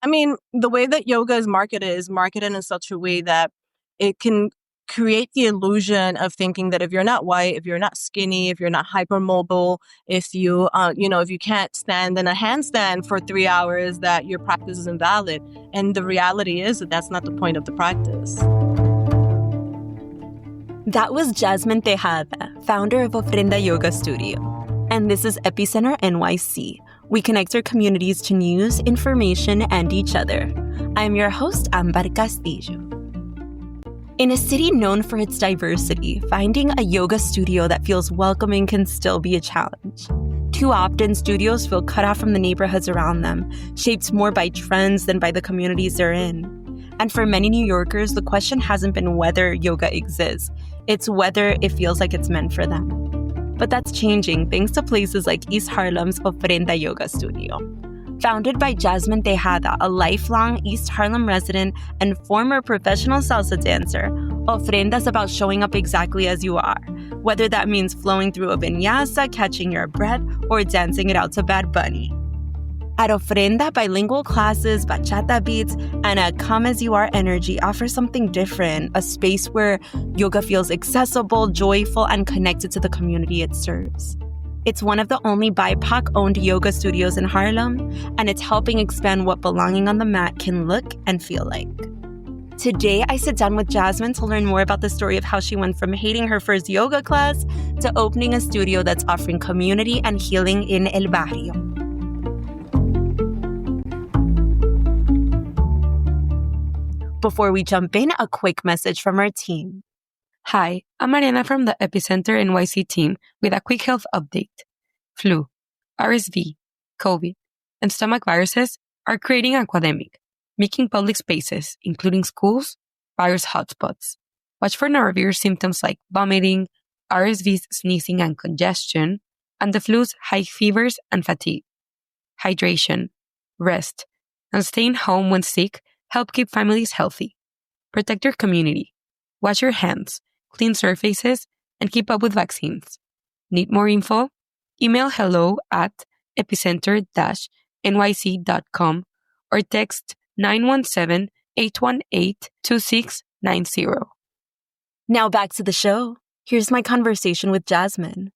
I mean, the way that yoga is marketed in such a way that it can create the illusion of thinking that if you're not white, if you're not skinny, if you're not hypermobile, if if you can't stand in a handstand for 3 hours, that your practice is invalid. And the reality is that that's not the point of the practice. That was Jazmin Tejada, founder of Ofrenda Yoga Studio. And this is Epicenter NYC. We connect our communities to news, information, and each other. I'm your host, Ambar Castillo. In a city known for its diversity, finding a yoga studio that feels welcoming can still be a challenge. Too often, studios feel cut off from the neighborhoods around them, shaped more by trends than by the communities they're in. And for many New Yorkers, the question hasn't been whether yoga exists. It's whether it feels like it's meant for them. But that's changing thanks to places like East Harlem's Ofrenda Yoga Studio. Founded by Jazmin Tejada, a lifelong East Harlem resident and former professional salsa dancer, Ofrenda is about showing up exactly as you are, whether that means flowing through a vinyasa, catching your breath, or dancing it out to Bad Bunny. At Ofrenda, bilingual classes, bachata beats, and a come-as-you-are energy offer something different, a space where yoga feels accessible, joyful, and connected to the community it serves. It's one of the only BIPOC-owned yoga studios in Harlem, and it's helping expand what belonging on the mat can look and feel like. Today, I sit down with Jazmin to learn more about the story of how she went from hating her first yoga class to opening a studio that's offering community and healing in El Barrio. Before we jump in, a quick message from our team. Hi, I'm Mariana from the Epicenter NYC team with a quick health update. Flu, RSV, COVID, and stomach viruses are creating an epidemic, making public spaces, including schools, virus hotspots. Watch for norovirus symptoms like vomiting, RSV's sneezing and congestion, and the flu's high fevers and fatigue. Hydration, rest, and staying home when sick help keep families healthy. Protect your community. Wash your hands, clean surfaces, and keep up with vaccines. Need more info? Email hello@epicenter-nyc.com or text 917-818-2690. Now back to the show. Here's my conversation with Jazmin.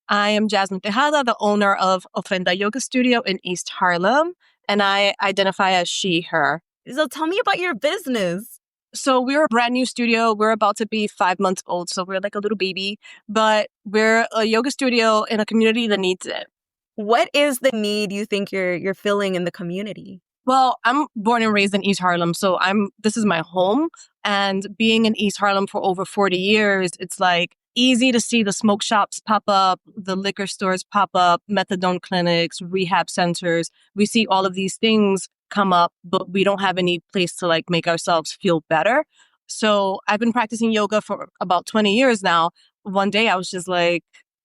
I am Jazmin Tejada, the owner of Ofrenda Yoga Studio in East Harlem, and I identify as she, her. So tell me about your business. So we're a brand new studio. We're about to be 5 months old, so we're like a little baby, but we're a yoga studio in a community that needs it. What is the need you think you're filling in the community? Well, I'm born and raised in East Harlem, so this is my home. And being in East Harlem for over 40 years, it's like easy to see the smoke shops pop up, the liquor stores pop up, methadone clinics, rehab centers. We see all of these things come up, but we don't have any place to like make ourselves feel better. So I've been practicing yoga for about 20 years now. One day I was just like,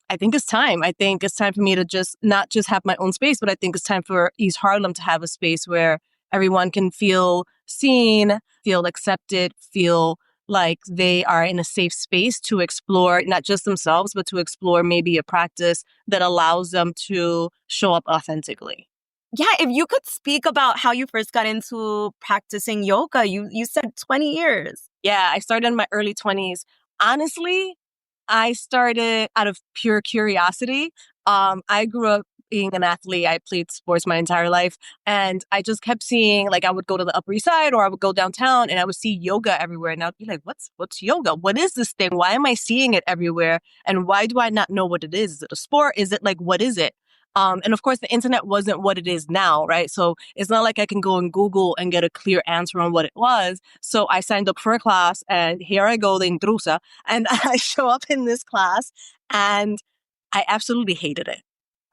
I think it's time. I think it's time for me to not just have my own space, but I think it's time for East Harlem to have a space where everyone can feel seen, feel accepted, feel like they are in a safe space to explore not just themselves, but to explore maybe a practice that allows them to show up authentically. Yeah, if you could speak about how you first got into practicing yoga, you said 20 years. Yeah, I started in my early 20s. Honestly, I started out of pure curiosity. I grew up being an athlete. I played sports my entire life. And I just kept seeing, like, I would go to the Upper East Side or I would go downtown and I would see yoga everywhere. And I'd be like, what's yoga? What is this thing? Why am I seeing it everywhere? And why do I not know what it is? Is it a sport? Is it like, what is it? And of course, the internet wasn't what it is now, right? So it's not like I can go and Google and get a clear answer on what it was. So I signed up for a class and here I go, the intrusa. And I show up in this class and I absolutely hated it.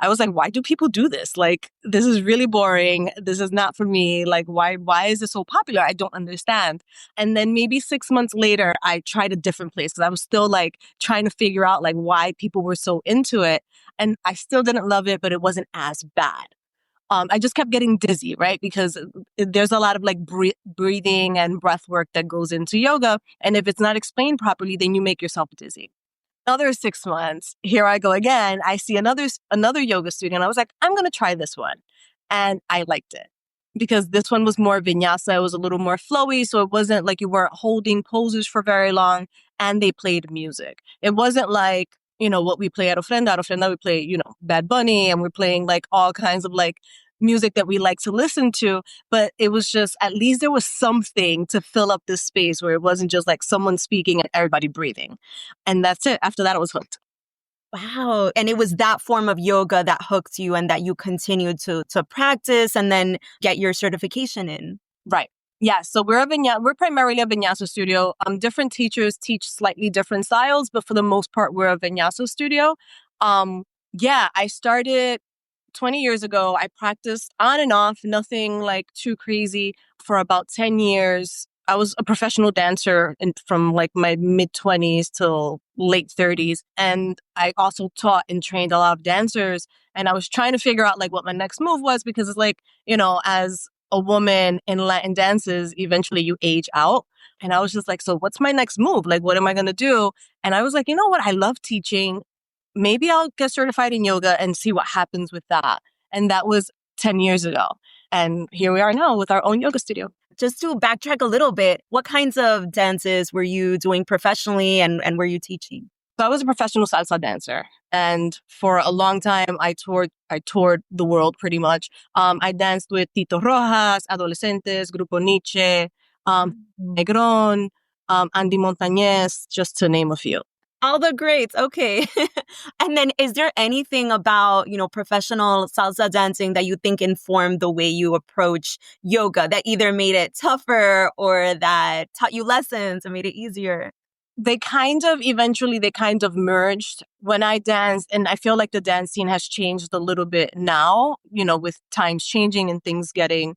I was like, why do people do this? Like, this is really boring. This is not for me. Like, why is this so popular? I don't understand. And then maybe 6 months later, I tried a different place because I was still like trying to figure out like why people were so into it. And I still didn't love it, but it wasn't as bad. I just kept getting dizzy, right? Because there's a lot of like breathing and breath work that goes into yoga. And if it's not explained properly, then you make yourself dizzy. Another 6 months, here I go again. I see another yoga studio and I was like, I'm going to try this one. And I liked it. because this one was more vinyasa. It was a little more flowy. So it wasn't like you weren't holding poses for very long, and they played music. It wasn't like, what we play at Ofrenda. At Ofrenda, we play, Bad Bunny, and we're playing like all kinds of like music that we like to listen to. But it was just, at least there was something to fill up this space where it wasn't just like someone speaking and everybody breathing. And that's it. After that, I was hooked. Wow. And it was that form of yoga that hooked you and that you continued to practice and then get your certification in. Right. Yeah. So we're primarily a vinyasa studio. Different teachers teach slightly different styles, but for the most part, we're a vinyasa studio. Yeah, I started 20 years ago. I practiced on and off, nothing like too crazy, for about 10 years. I was a professional dancer from like my mid-20s till late 30s. And I also taught and trained a lot of dancers. And I was trying to figure out like what my next move was, because it's like, as a woman in Latin dances, eventually you age out. And I was just like, so what's my next move? Like, what am I going to do? And I was like, you know what? I love teaching. Maybe I'll get certified in yoga and see what happens with that. And that was 10 years ago. And here we are now with our own yoga studio. Just to backtrack a little bit, what kinds of dances were you doing professionally and were you teaching? So I was a professional salsa dancer. And for a long time, I toured the world pretty much. I danced with Tito Rojas, Adolescentes, Grupo Nietzsche, Negron, Andy Montañez, just to name a few. All the greats. Okay. And then is there anything about, professional salsa dancing that you think informed the way you approach yoga that either made it tougher or that taught you lessons and made it easier? They kind of merged when I danced. And I feel like the dance scene has changed a little bit now, with times changing and things getting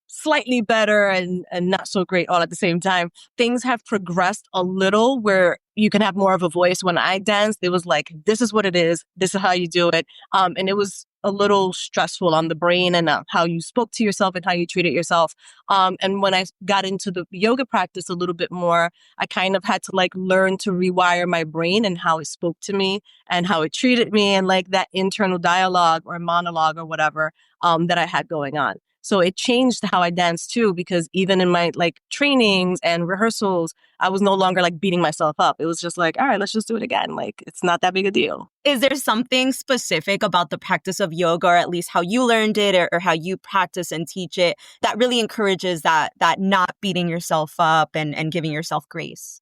slightly better and not so great all at the same time. Things have progressed a little where you can have more of a voice. When I danced, it was like, this is what it is. This is how you do it. And it was a little stressful on the brain and how you spoke to yourself and how you treated yourself. And when I got into the yoga practice a little bit more, I kind of had to like learn to rewire my brain and how it spoke to me and how it treated me and like that internal dialogue or monologue or whatever that I had going on. So it changed how I dance too, because even in my like trainings and rehearsals, I was no longer like beating myself up. It was just like, all right, let's just do it again. Like, it's not that big a deal. Is there something specific about the practice of yoga, or at least how you learned it or how you practice and teach it, that really encourages that not beating yourself up and giving yourself grace?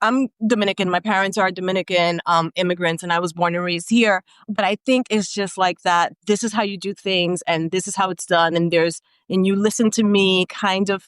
I'm Dominican. My parents are Dominican immigrants, and I was born and raised here. But I think it's just like that. This is how you do things, and this is how it's done. And you listen to me kind of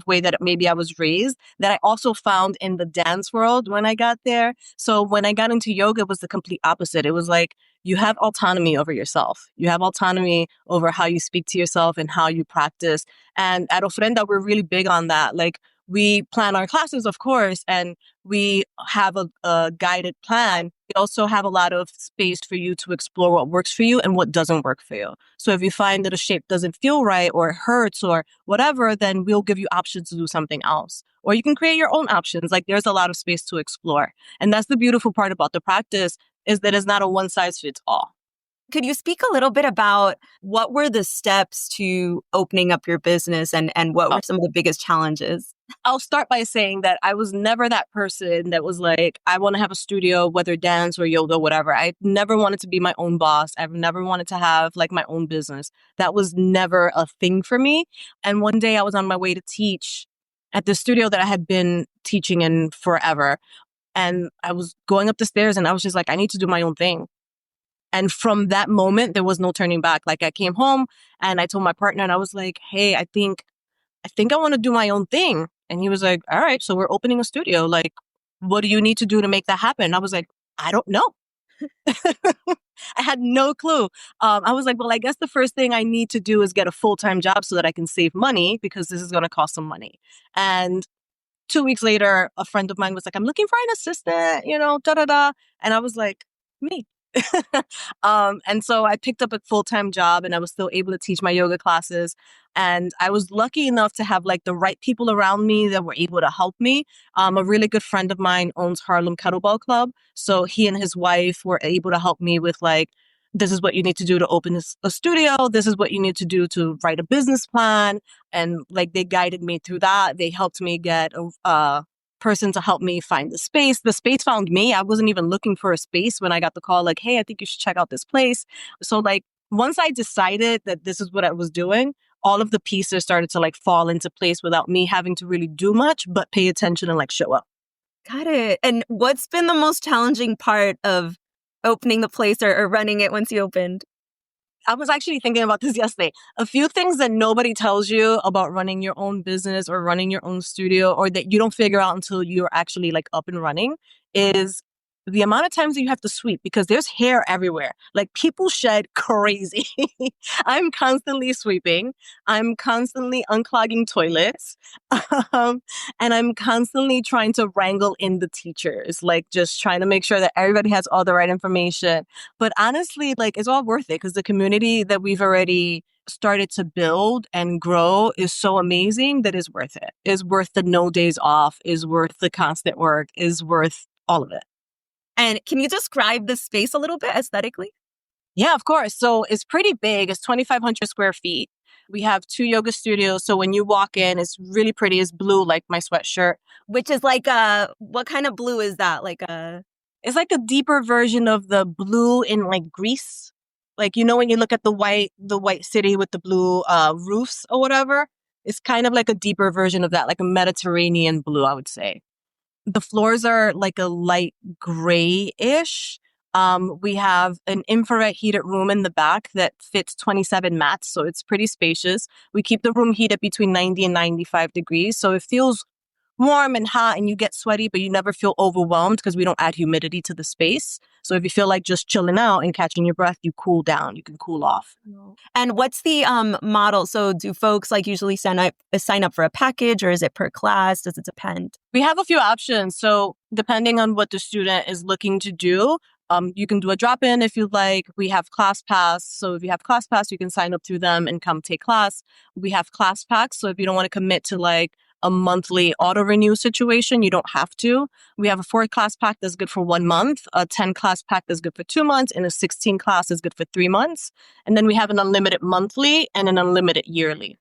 way that maybe I was raised, that I also found in the dance world when I got there. So when I got into yoga, it was the complete opposite. It was like, you have autonomy over yourself. You have autonomy over how you speak to yourself and how you practice. And at Ofrenda, we're really big on that. Like, we plan our classes, of course, and we have a guided plan. We also have a lot of space for you to explore what works for you and what doesn't work for you. So if you find that a shape doesn't feel right or it hurts or whatever, then we'll give you options to do something else. Or you can create your own options. Like, there's a lot of space to explore. And that's the beautiful part about the practice, is that it's not a one size fits all. Could you speak a little bit about what were the steps to opening up your business and what were some of the biggest challenges? I'll start by saying that I was never that person that was like, I want to have a studio, whether dance or yoga, whatever. I never wanted to be my own boss. I've never wanted to have like my own business. That was never a thing for me. And one day I was on my way to teach at the studio that I had been teaching in forever. And I was going up the stairs and I was just like, I need to do my own thing. And from that moment, there was no turning back. Like, I came home and I told my partner and I was like, hey, I think I want to do my own thing. And he was like, all right, so we're opening a studio. Like, what do you need to do to make that happen? I was like, I don't know. I had no clue. I was like, well, I guess the first thing I need to do is get a full-time job so that I can save money, because this is going to cost some money. And 2 weeks later, a friend of mine was like, I'm looking for an assistant, And I was like, me. And so I picked up a full-time job and I was still able to teach my yoga classes. And I was lucky enough to have like the right people around me that were able to help me. A really good friend of mine owns Harlem Kettlebell Club. So he and his wife were able to help me with like this is what you need to do to open a studio. This is what you need to do to write a business plan. And like they guided me through that. They helped me get a person to help me find the space. The space found me. I wasn't even looking for a space when I got the call, like, hey, I think you should check out this place. So like once I decided that this is what I was doing, all of the pieces started to like fall into place without me having to really do much, but pay attention and like show up. Got it. And what's been the most challenging part of opening the place or running it once you opened? I was actually thinking about this yesterday. A few things that nobody tells you about running your own business or running your own studio, or that you don't figure out until you're actually like up and running, is the amount of times that you have to sweep, because there's hair everywhere. Like people shed crazy. I'm constantly sweeping. I'm constantly unclogging toilets. Um, and I'm constantly trying to wrangle in the teachers, like just trying to make sure that everybody has all the right information. But honestly, like it's all worth it because the community that we've already started to build and grow is so amazing that it's worth it. Is worth the no days off, is worth the constant work, is worth all of it. And can you describe the space a little bit aesthetically? Yeah, of course. So it's pretty big. It's 2,500 square feet. We have 2 yoga studios. So when you walk in, it's really pretty. It's blue, like my sweatshirt. Which is like what kind of blue is that? It's like a deeper version of the blue in like Greece. Like, you know, when you look at the white city with the blue roofs or whatever, it's kind of like a deeper version of that, like a Mediterranean blue, I would say. The floors are like a light grayish. We have an infrared heated room in the back that fits 27 mats, so it's pretty spacious. We keep the room heated between 90 and 95 degrees, so it feels warm and hot and you get sweaty, but you never feel overwhelmed because we don't add humidity to the space. So if you feel like just chilling out and catching your breath, you cool down, you can cool off. And what's the model? So do folks like usually sign up for a package, or is it per class? Does it depend? We have a few options. So depending on what the student is looking to do, you can do a drop-in if you'd like. We have class pass. So if you have class pass, you can sign up through them and come take class. We have class packs. So if you don't want to commit to like a monthly auto renew situation, you don't have to. We have a 4 class pack that's good for 1 month, a 10 class pack that's good for 2 months, and a 16 class is good for 3 months. And then we have an unlimited monthly and an unlimited yearly.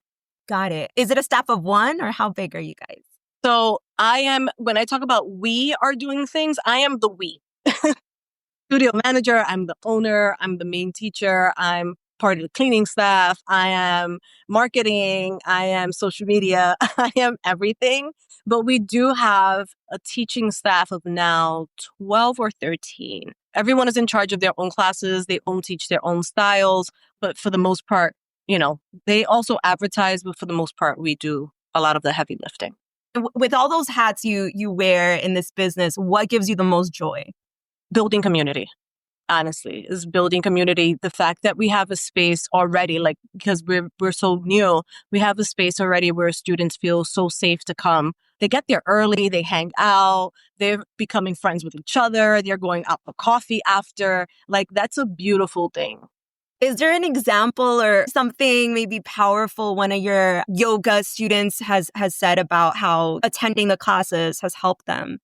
Got it. Is it a staff of one, or how big are you guys? So when I talk about we are doing things, I am the we. Studio manager, I'm the owner, I'm the main teacher, I'm part of the cleaning staff, I am marketing, I am social media, I am everything. But we do have a teaching staff of now 12 or 13. Everyone is in charge of their own classes, they teach their own styles, but for the most part, you know, they also advertise, but for the most part, we do a lot of the heavy lifting. With all those hats you wear in this business, what gives you the most joy? Building community, honestly, is building community. The fact that we have a space already, like, because we're so new, we have a space already where students feel so safe to come. They get there early, they hang out, they're becoming friends with each other, they're going out for coffee after. Like, that's a beautiful thing. Is there an example or something maybe powerful one of your yoga students has said about how attending the classes has helped them?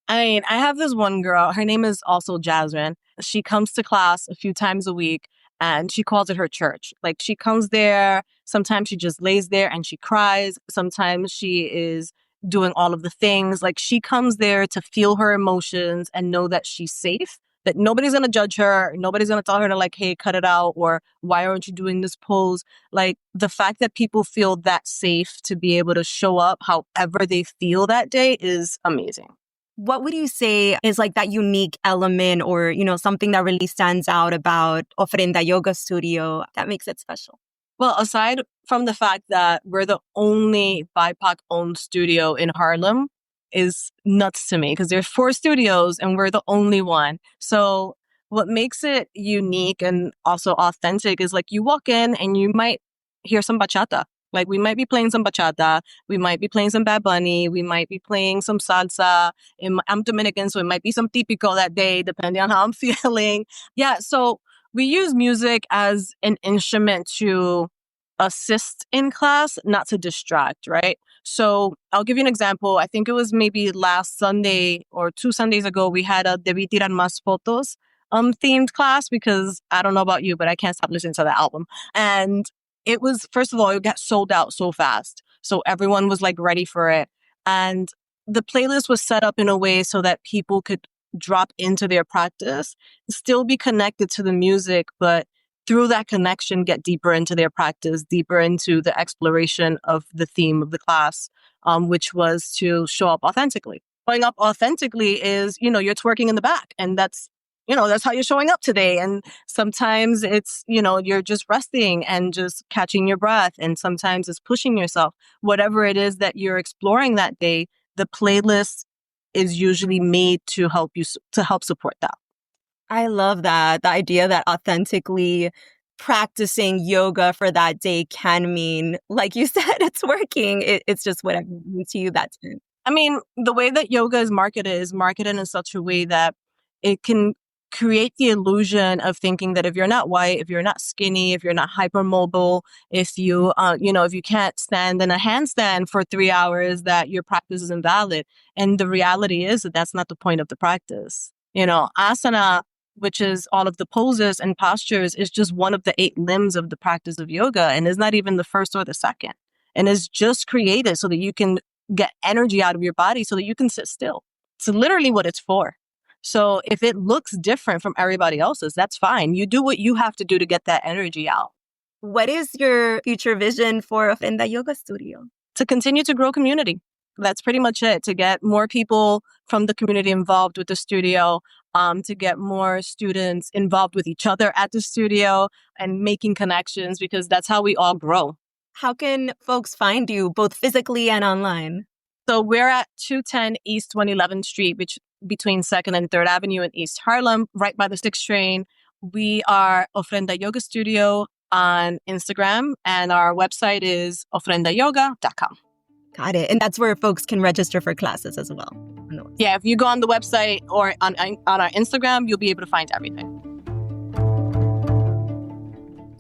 I mean, I have this one girl, her name is also Jazmin. She comes to class a few times a week and she calls it her church. Like, she comes there, sometimes she just lays there and she cries. Sometimes she is doing all of the things. Like, she comes there to feel her emotions and know that she's safe, that nobody's going to judge her. Nobody's going to tell her to like, hey, cut it out, or why aren't you doing this pose? Like, the fact that people feel that safe to be able to show up however they feel that day is amazing. What would you say is like that unique element, or, you know, something that really stands out about Ofrenda Yoga Studio that makes it special? Well, aside from the fact that we're the only BIPOC-owned studio in Harlem, is nuts to me because there's 4 studios and we're the only one. So what makes it unique and also authentic is like you walk in and you might hear some bachata. Like, we might be playing some bachata, we might be playing some Bad Bunny, we might be playing some salsa. I'm Dominican, so it might be some típico that day, depending on how I'm feeling. Yeah, so we use music as an instrument to assist in class, not to distract, right? So I'll give you an example. I think it was maybe last Sunday or 2 Sundays ago, we had a Debí tirar más fotos themed class because I don't know about you, but I can't stop listening to that album. And it was, first of all, it got sold out so fast. So everyone was like ready for it. And the playlist was set up in a way so that people could drop into their practice, still be connected to the music, but through that connection, get deeper into their practice, deeper into the exploration of the theme of the class, which was to show up authentically. Showing up authentically is, you're twerking in the back, and that's how you're showing up today. And sometimes it's, you're just resting and just catching your breath. And sometimes it's pushing yourself. Whatever it is that you're exploring that day, the playlist is usually made to help support that. I love that. The idea that authentically practicing yoga for that day can mean, like you said, it's working. It's just whatever means to you that time. I mean, the way that yoga is marketed in such a way that it can create the illusion of thinking that if you're not white, if you're not skinny, if you're not hypermobile, if you, if you can't stand in a handstand for 3 hours, that your practice is invalid. And the reality is that that's not the point of the practice. Asana, which is all of the poses and postures, is just one of the 8 limbs of the practice of yoga, and is not even the first or the second. And is just created so that you can get energy out of your body so that you can sit still. It's literally what it's for. So if it looks different from everybody else's, that's fine. You do what you have to do to get that energy out. What is your future vision for Ofrenda Yoga Studio? To continue to grow community. That's pretty much it. To get more people from the community involved with the studio, to get more students involved with each other at the studio and making connections, because that's how we all grow. How can folks find you, both physically and online? So we're at 210 East 111th Street, between 2nd and 3rd Avenue in East Harlem, right by the 6th train. We are Ofrenda Yoga Studio on Instagram, and our website is ofrendayoga.com. Got it. And that's where folks can register for classes as well. Yeah, if you go on the website or on our Instagram, you'll be able to find everything.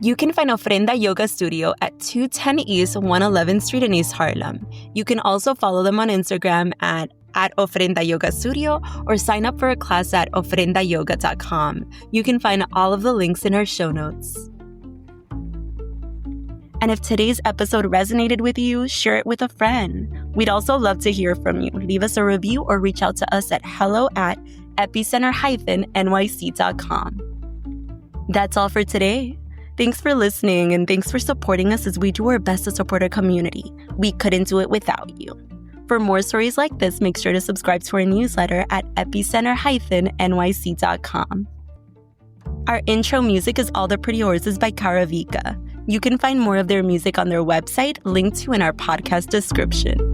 You can find Ofrenda Yoga Studio at 210 East 111th Street in East Harlem. You can also follow them on Instagram at Ofrenda Yoga Studio, or sign up for a class at ofrendayoga.com. You can find all of the links in our show notes. And if today's episode resonated with you, share it with a friend. We'd also love to hear from you. Leave us a review or reach out to us at hello@epicenter-nyc.com. That's all for today. Thanks for listening, and thanks for supporting us as we do our best to support our community. We couldn't do it without you. For more stories like this, make sure to subscribe to our newsletter at epicenter-nyc.com. Our intro music is All the Pretty Horses by Caravika. You can find more of their music on their website, linked to in our podcast description.